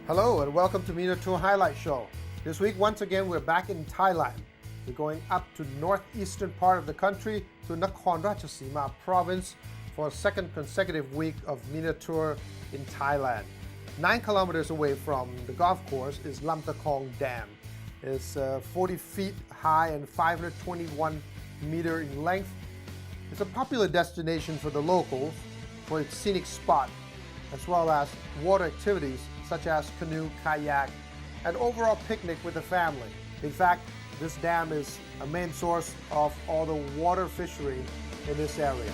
Hello and welcome to MENA Tour Highlight Show. This week, once again, we're back in Thailand. We're going up to northeastern part of the country to Nakhon Ratchasima province for a second consecutive week of MENA Tour in Thailand. 9 kilometers away from the golf course is Lamtakong Dam. It's 40 feet high and 521 meter in length. It's a popular destination for the locals for its scenic spot, as well as water activities such as canoe, kayak, and overall picnic with the family. In fact, this dam is a main source of all the water fishery in this area.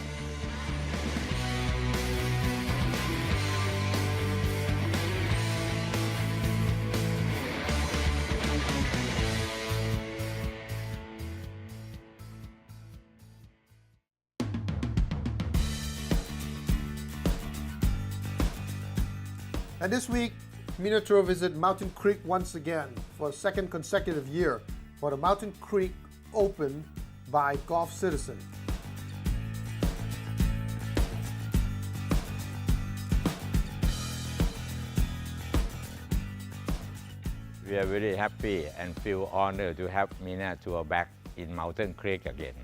And this week, MENA Tour visit Mountain Creek once again for a second consecutive year for the Mountain Creek Open by Golf Citizen. We are very happy and feel honored to have MENA Tour back in Mountain Creek again,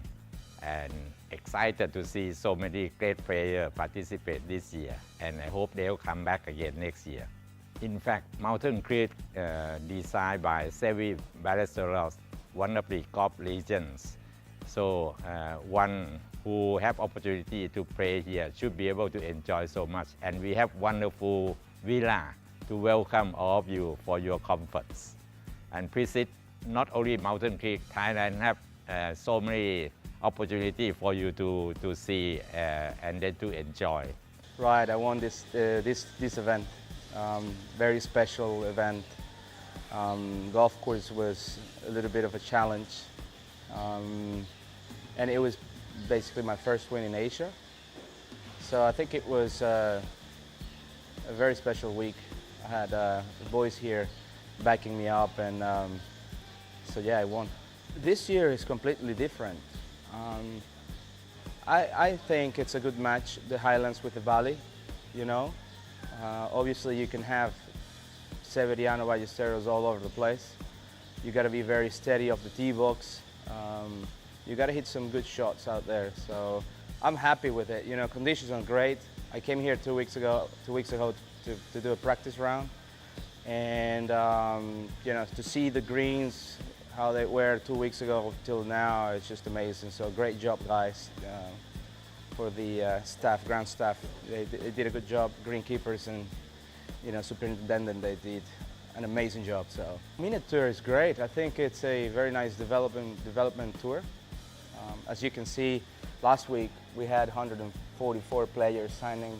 and excited to see so many great players participate this year, and I hope they'll come back again next year. In fact, Mountain Creek, designed by Sevi Ballesteros, one of the golf legends. So one who have opportunity to play here should be able to enjoy so much. And we have wonderful villa to welcome all of you for your comforts. And visit not only Mountain Creek, Thailand have so many opportunity for you to see and then to enjoy. Right, I won this event. Very special event. Golf course was a little bit of a challenge, and it was basically my first win in Asia. So I think it was a very special week. I had the boys here backing me up, and so yeah, I won. This year is completely different. I think it's a good match, the Highlands with the Valley, you know. Obviously you can have Severiano Ballesteros all over the place. You got to be very steady off the tee box. You got to hit some good shots out there. So I'm happy with it. You know, conditions are great. I came here 2 weeks ago to do a practice round, and you know, to see the greens, how they were 2 weeks ago till now, it's just amazing. So great job, guys, for the staff, ground staff. They did a good job. Greenkeepers and, you know, superintendent, they did an amazing job. So MENA Tour is great. I think it's a very nice development tour. As you can see, last week we had 144 players signing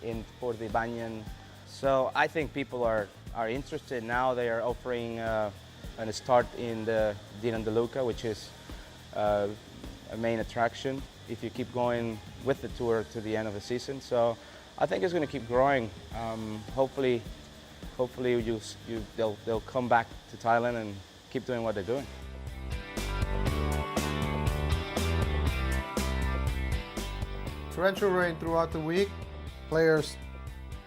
in for the Banyan. So I think people are interested now. They are offering a start in the Dinandaluka, which is a main attraction if you keep going with the tour to the end of the season. So I think it's going to keep growing. Hopefully they'll come back to Thailand and keep doing what they're doing. Torrential rain throughout the week. Players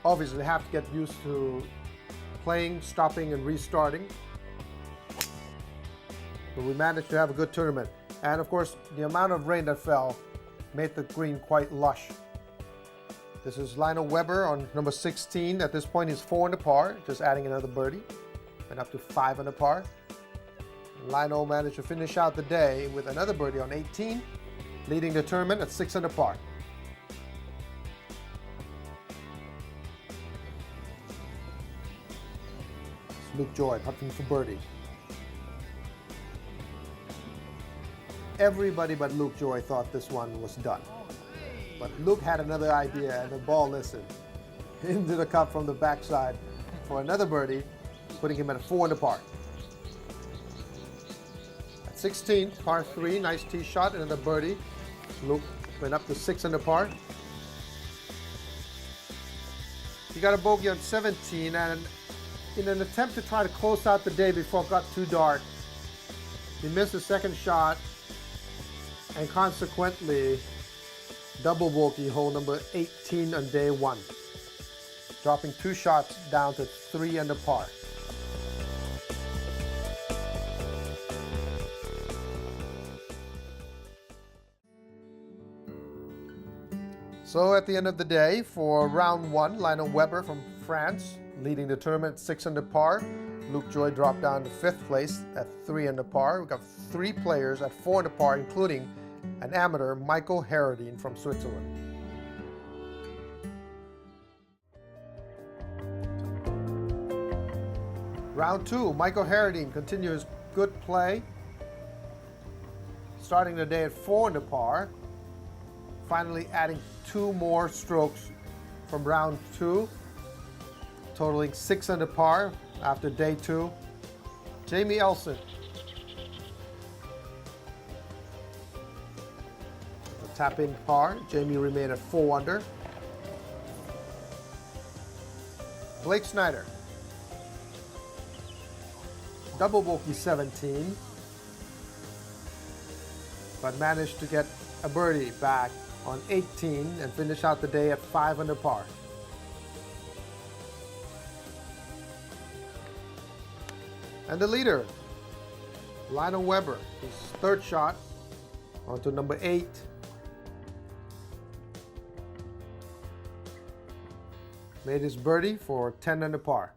obviously have to get used to playing, stopping, and restarting. But we managed to have a good tournament. And of course, the amount of rain that fell made the green quite lush. This is Lionel Weber on number 16. At this point, he's 4 under par, just adding another birdie, and up to 5 under par. Lionel managed to finish out the day with another birdie on 18, leading the tournament at 6 under par. It's Luke Joy putting for birdie. Everybody but Luke Joy thought this one was done. But Luke had another idea, and the ball listened into the cup from the backside for another birdie, putting him at a 4 under par. At 16, par 3, nice tee shot, and another birdie. Luke went up to 6 under par. He got a bogey on 17, and in an attempt to try to close out the day before it got too dark, he missed the second shot, and consequently double bogey hole number 18 on day 1. dropping 2 shots down to 3 under par. So at the end of the day, for round 1, Lionel Weber from France leading the tournament 6 under par. Luke Joy dropped down to 5th place at 3 under par. We've got 3 players at 4 under par, including an amateur, Michael Harradine from Switzerland. Round 2, Michael Harradine continues good play, starting the day at 4 under par, finally adding 2 more strokes from round 2, totaling 6 under par after day 2. Jamie Elson, tap-in par. Jamie remained at 4 under. Blake Snyder, double bogey 17, but managed to get a birdie back on 18 and finish out the day at 5 under par. And the leader, Lionel Weber, his 3rd shot onto number 8. Made his birdie for 10 under par.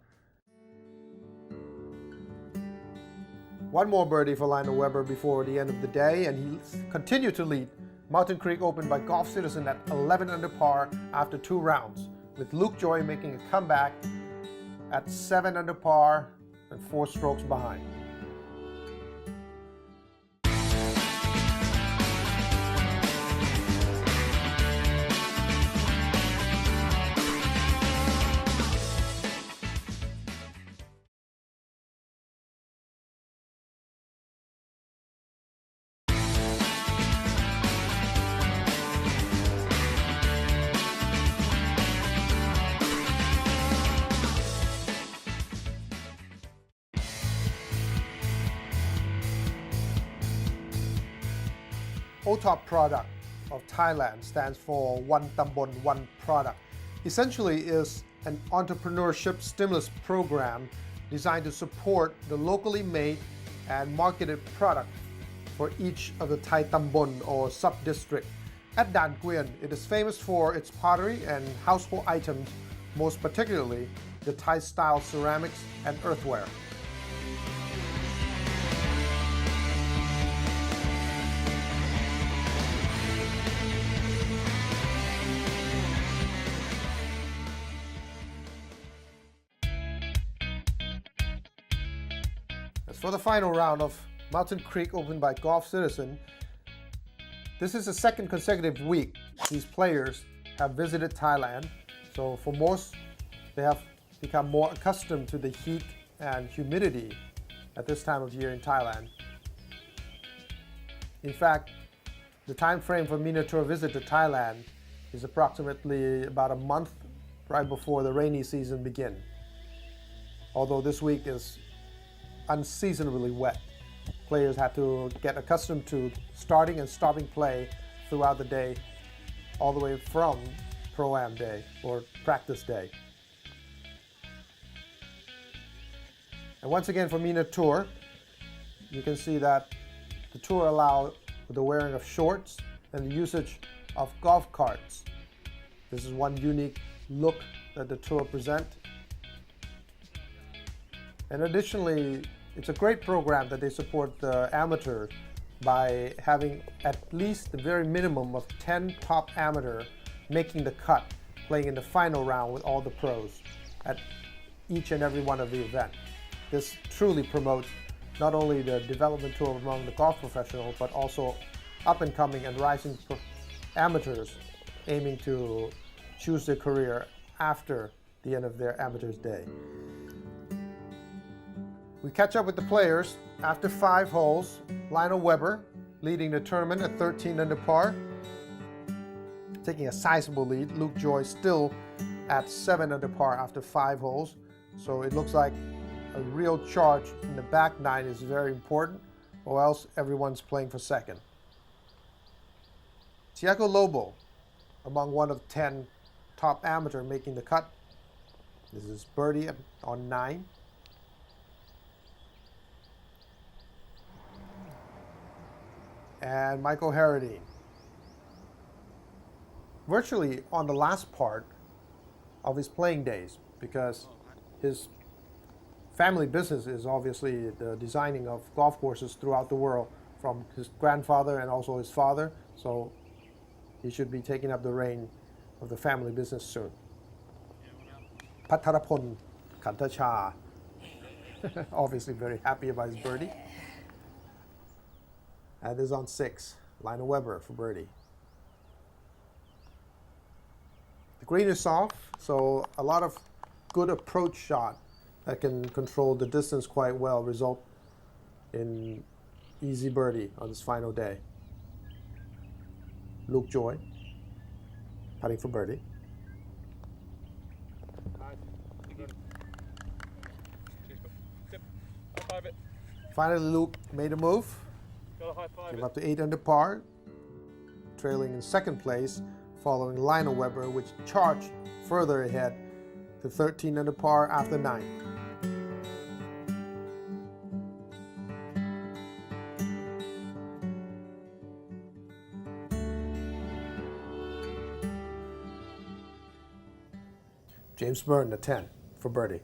One more birdie for Lionel Weber before the end of the day, and he continued to lead Mountain Creek Open by Golf Citizen at 11 under par after 2 rounds, with Luke Joy making a comeback at 7 under par and 4 strokes behind. OTOP product of Thailand stands for One Tambon, One Product. Essentially is an entrepreneurship stimulus program designed to support the locally made and marketed product for each of the Thai Tambon or sub-district. At Dan Nguyen, it is famous for its pottery and household items, most particularly the Thai-style ceramics and earthenware. For the final round of Mountain Creek Open by Golf Citizen, this is the 2nd consecutive week these players have visited Thailand. So for most, they have become more accustomed to the heat and humidity at this time of year in Thailand. In fact, the time frame for MENA Tour visit to Thailand is approximately about a month right before the rainy season begins. Although this week is unseasonably wet. Players have to get accustomed to starting and stopping play throughout the day, all the way from Pro-Am day or practice day. And once again for MENA Tour, you can see that the tour allows the wearing of shorts and the usage of golf carts. This is one unique look that the tour presents. And additionally, it's a great program that they support the amateurs by having at least the very minimum of 10 top amateurs making the cut, playing in the final round with all the pros at each and every one of the events. This truly promotes not only the development tour among the golf professionals, but also up-and-coming and rising amateurs aiming to choose their career after the end of their amateur's day. We catch up with the players after 5 holes. Lionel Weber leading the tournament at 13 under par, taking a sizable lead. Luke Joy still at 7 under par after 5 holes. So it looks like a real charge in the back 9 is very important, or else everyone's playing for second. Thiago Lobo, among one of 10 top amateur making the cut, This is birdie on 9. And Michael Harradine. Virtually on the last part of his playing days, because his family business is obviously the designing of golf courses throughout the world from his grandfather and also his father. So he should be taking up the reign of the family business soon. Pattarapon Kantacha. Obviously very happy about his birdie. And this is on 6. Lionel Weber for birdie. The green is soft, so a lot of good approach shot that can control the distance quite well result in easy birdie on this final day. Luke Joy putting for birdie. Finally, Luke made a move. Came up to 8 under par, trailing in second place, following Lionel Weber, which charged further ahead to 13 under par after 9. James Byrne, the 10 for birdie.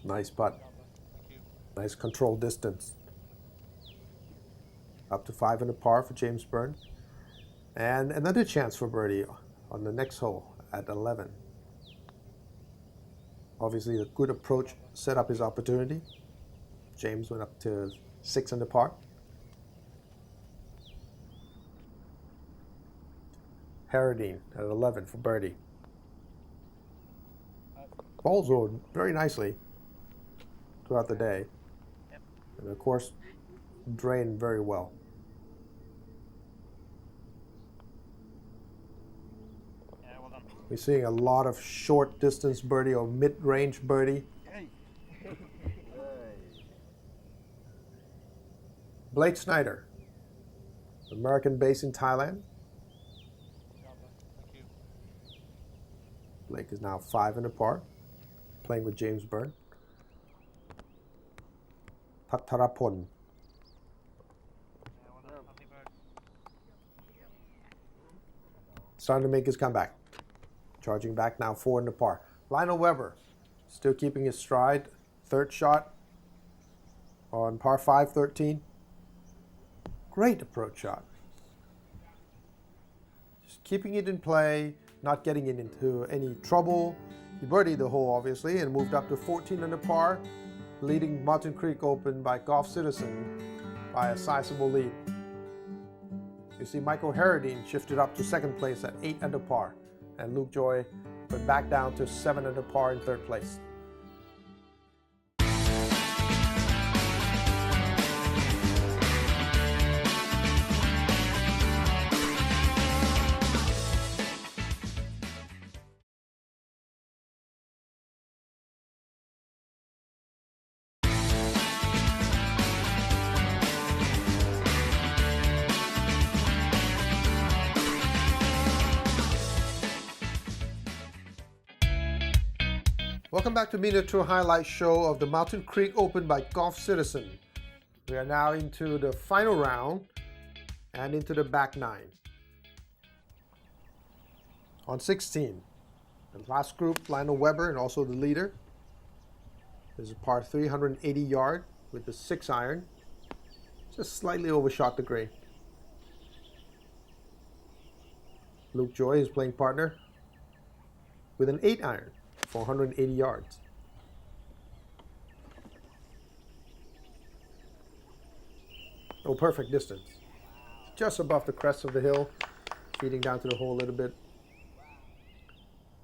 Nice putt. Nice control distance. Up to 5 under par for James Byrne. And another chance for birdie on the next hole at 11. Obviously, a good approach set up his opportunity. James went up to 6 under par. Harradine at 11 for birdie. Balls rolled very nicely throughout the day. And of course, drained very well. We're seeing a lot of short distance birdie or mid-range birdie. Blake Snyder, American based in Thailand. Blake is now 5 under par, playing with James Byrne. Pattarapon. Starting to make his comeback. Charging back now 4 under par. Lionel Weber still keeping his stride. Third shot on par 5, 13. Great approach shot. Just keeping it in play, not getting it into any trouble. He birdied the hole obviously and moved up to 14 under par, leading Mountain Creek Open by Golf Citizen by a sizable lead. You see Michael Harradine shifted up to second place at 8 under par, and Luke Joy went back down to 7 under par in third place. Welcome back to MENA Tour Highlight Show of the Mountain Creek Open by Golf Citizen. We are now into the final round and into the back 9. On 16, the last group, Lionel Weber and also the leader. This is a par 380 yard with the 6 iron. Just slightly overshot the green. Luke Joy, his playing partner, with an 8 iron. 480 yards. Oh, perfect distance. Just above the crest of the hill, feeding down to the hole a little bit.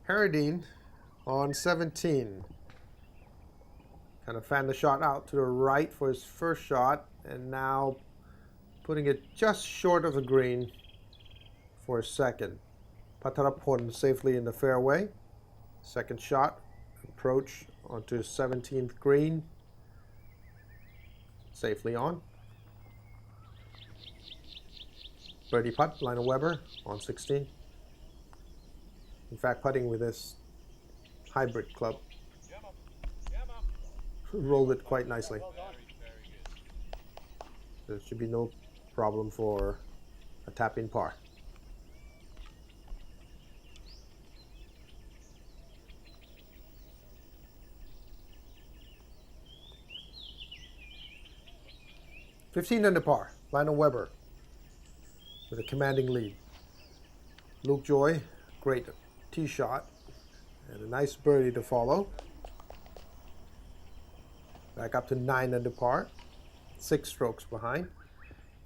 Harradine on 17. Kind of fanned the shot out to the right for his first shot, and now putting it just short of the green for his second. Pattarapon safely in the fairway. Second shot, approach onto 17th green, safely on. Birdie putt, Lionel Weber on 16. In fact, putting with this hybrid club rolled it quite nicely. There should be no problem for a tap-in par. $15 under par. Lionel Weber with a commanding lead. Luke Joy, great tee shot and a nice birdie to follow. Back up to 9 under par, 6 strokes behind.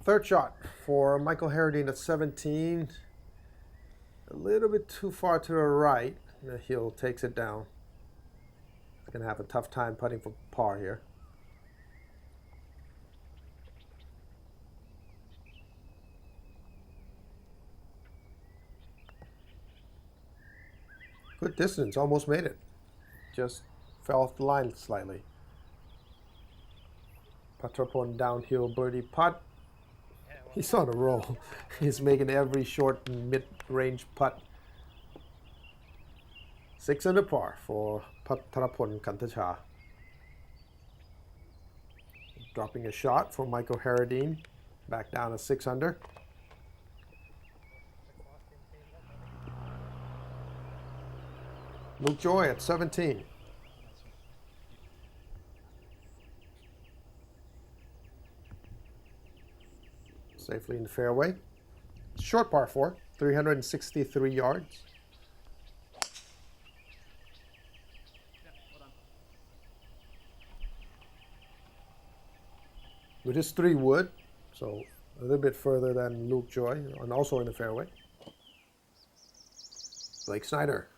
Third shot for Michael Harradine at 17. A little bit too far to the right. The heel takes it down. He's going to have a tough time putting for par here. Good distance, almost made it. Just fell off the line slightly. Patrapon downhill birdie putt. He's on a roll. He's making every short and mid-range putt. 6 under par for Patrapon Kantacha. Dropping a shot for Michael Harradine. Back down to 6 under. Luke Joy at 17. Safely in the fairway. Short par 4, 363 yards. With his 3 wood, so a little bit further than Luke Joy, and also in the fairway. Blake Snyder.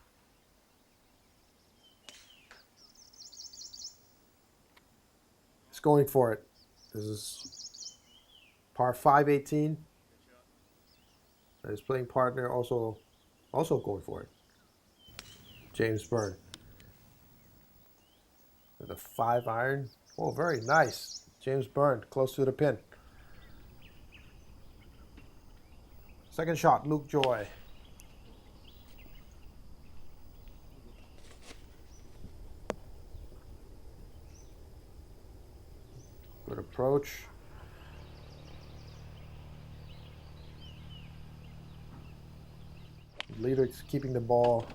He's going for it. This is par 5, 18. And his playing partner also going for it. James Byrne. With a 5 iron. Oh, very nice. James Byrne, close to the pin. Second shot, Luke Joy. Good approach. Leader is keeping the ball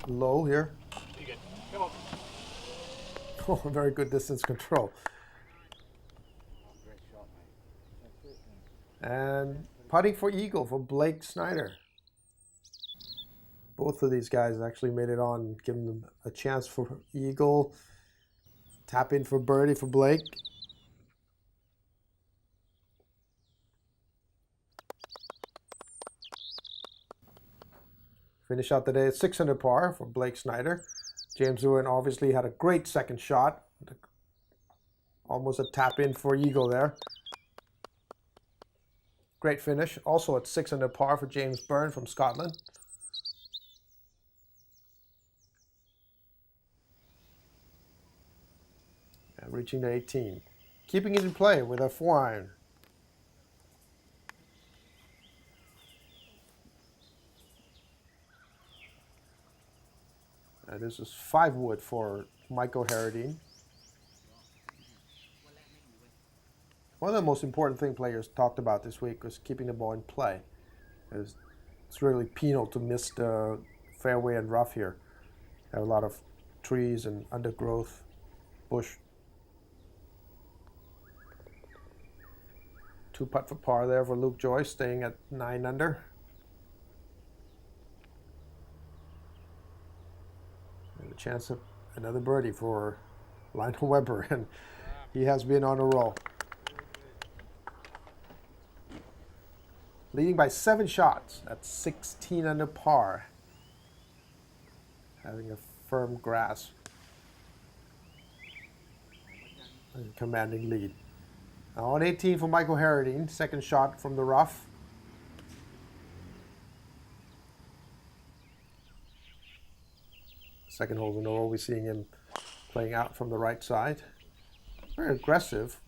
low here. Come on. Oh, very good distance control. And putting for eagle for Blake Snyder. Both of these guys actually made it on, giving them a chance for eagle. Tap in for birdie for Blake. Finish out the day at 6 under par for Blake Snyder. James Owen obviously had a great second shot. Almost a tap in for eagle there. Great finish. Also at 6 under par for James Byrne from Scotland. And reaching to 18. Keeping it in play with a 4 iron. And this is 5 wood for Michael Harradine. One of the most important thing players talked about this week was keeping the ball in play. It's really penal to miss the fairway and rough here. Have a lot of trees and undergrowth, bush. 2 putt for par there for Luke Joy, staying at 9 under. And a chance of another birdie for Lionel Weber, and he has been on a roll. Leading by 7 shots at 16 under par. Having a firm grasp and commanding lead. Now on 18 for Michael Harradine, second shot from the rough. Second hole in a row, we're seeing him playing out from the right side. Very aggressive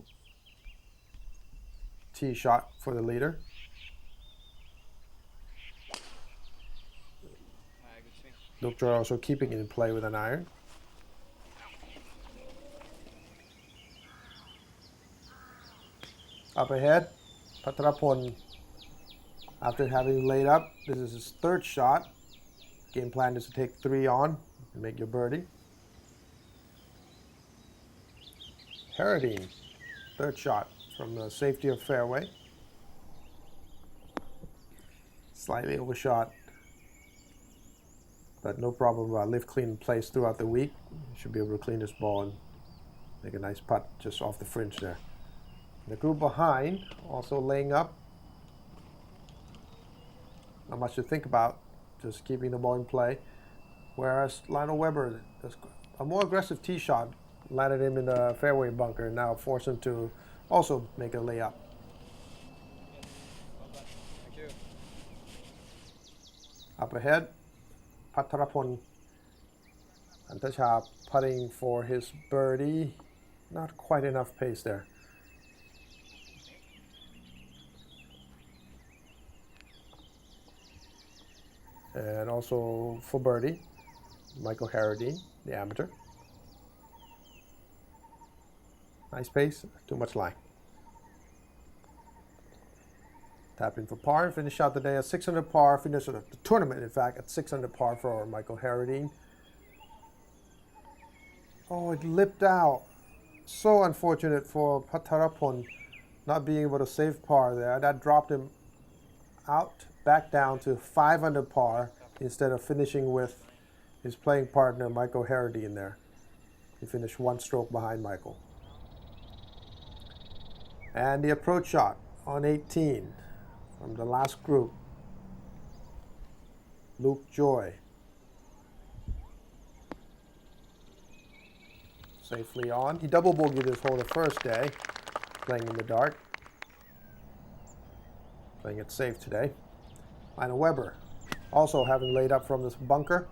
tee shot for the leader. Luke Joy also keeping it in play with an iron. Up ahead, Pattarapon, after having laid up, this is his third shot. Game plan is to take 3 on and make your birdie. Harradine, third shot from the safety of fairway. Slightly overshot, but no problem. Live clean plays throughout the week. Should be able to clean this ball and make a nice putt just off the fringe there. The group behind also laying up. Not much to think about, just keeping the ball in play. Whereas Lionel Webber, a more aggressive tee shot, landed him in the fairway bunker and now forced him to also make a layup. Thank you. Up ahead, Pattarapon Antacha putting for his birdie. Not quite enough pace there. And also for birdie, Michael Harradine, the amateur. Nice pace, too much line. Tap in for par, finish out the day at 6 under par, finish the tournament in fact at 6 under par for Michael Harradine. Oh, it lipped out. So unfortunate for Pattarapon not being able to save par there. That dropped him out, back down to 5 under par instead of finishing with his playing partner Michael Harradine there. He finished 1 stroke behind Michael. And the approach shot on 18 from the last group. Luke Joy. Safely on. He double bogeyed this hole the first day, playing in the dark. Playing it safe today. Lionel Webber, also having laid up from this bunker.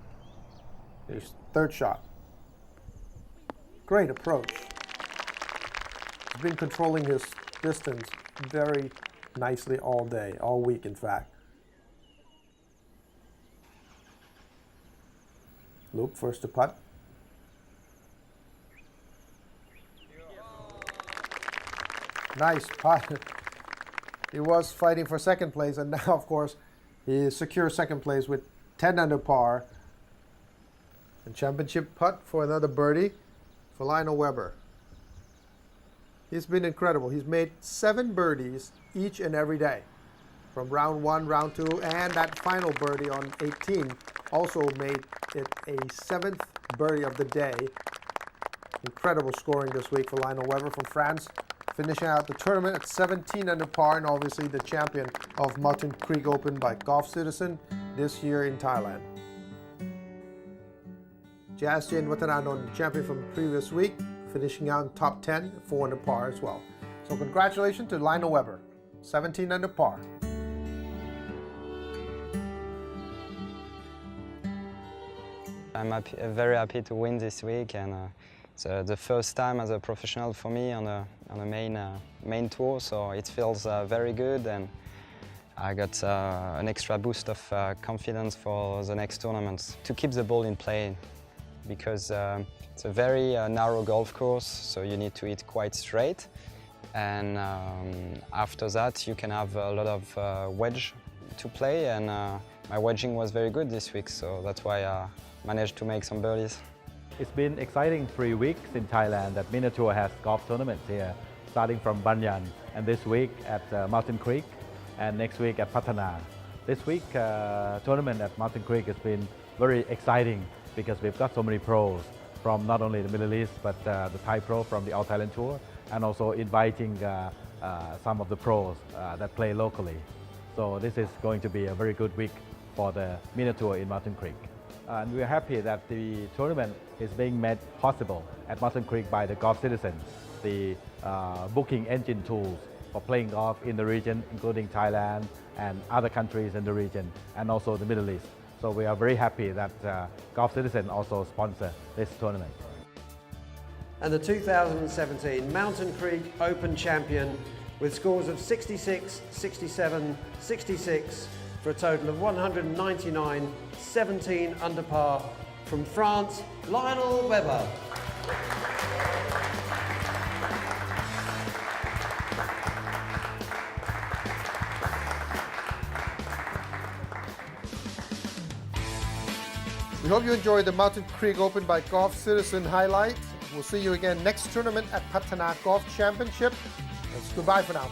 His third shot. Great approach. He's been controlling his distance very nicely all day, all week in fact. Luke first to putt. Nice putt. He was fighting for second place, and now of course he secures second place with 10 under par. And championship putt for another birdie for Lionel Webber. He's been incredible. He's made 7 birdies each and every day. From round 1, round 2, and that final birdie on 18 also made it a 7th birdie of the day. Incredible scoring this week for Lionel Webber from France, finishing out the tournament at 17 under par, and obviously the champion of Mountain Creek Open by Golf Citizen this year in Thailand. Jazz Jane Watananon, champion from the previous week, finishing out in top 10, 4 under par as well. So congratulations to Lionel Webber, 17 under par. I'm very happy to win this week, and it's the first time as a professional for me on a main tour, so it feels very good, and I got an extra boost of confidence for the next tournaments to keep the ball in play, because it's a very narrow golf course, so you need to hit quite straight, and after that you can have a lot of wedge to play, and my wedging was very good this week, so that's why I managed to make some birdies. It's been exciting 3 weeks in Thailand that MENA Tour has golf tournaments here, starting from Banyan, and this week at Mountain Creek, and next week at Patana. This week tournament at Mountain Creek has been very exciting because we've got so many pros from not only the Middle East but the Thai pro from the All Thailand Tour, and also inviting some of the pros that play locally. So this is going to be a very good week for the MENA Tour in Mountain Creek. And we are happy that the tournament is being made possible at Mountain Creek by the Golf Citizen, the booking engine tools for playing golf in the region, including Thailand and other countries in the region, and also the Middle East. So we are very happy that Golf Citizen also sponsor this tournament. And the 2017 Mountain Creek Open champion with scores of 66, 67, 66, for a total of 199, 17 under par. From France, Lionel Weber. We hope you enjoyed the Mountain Creek Open by Golf Citizen highlight. We'll see you again next tournament at Patana Golf Championship. It's goodbye for now.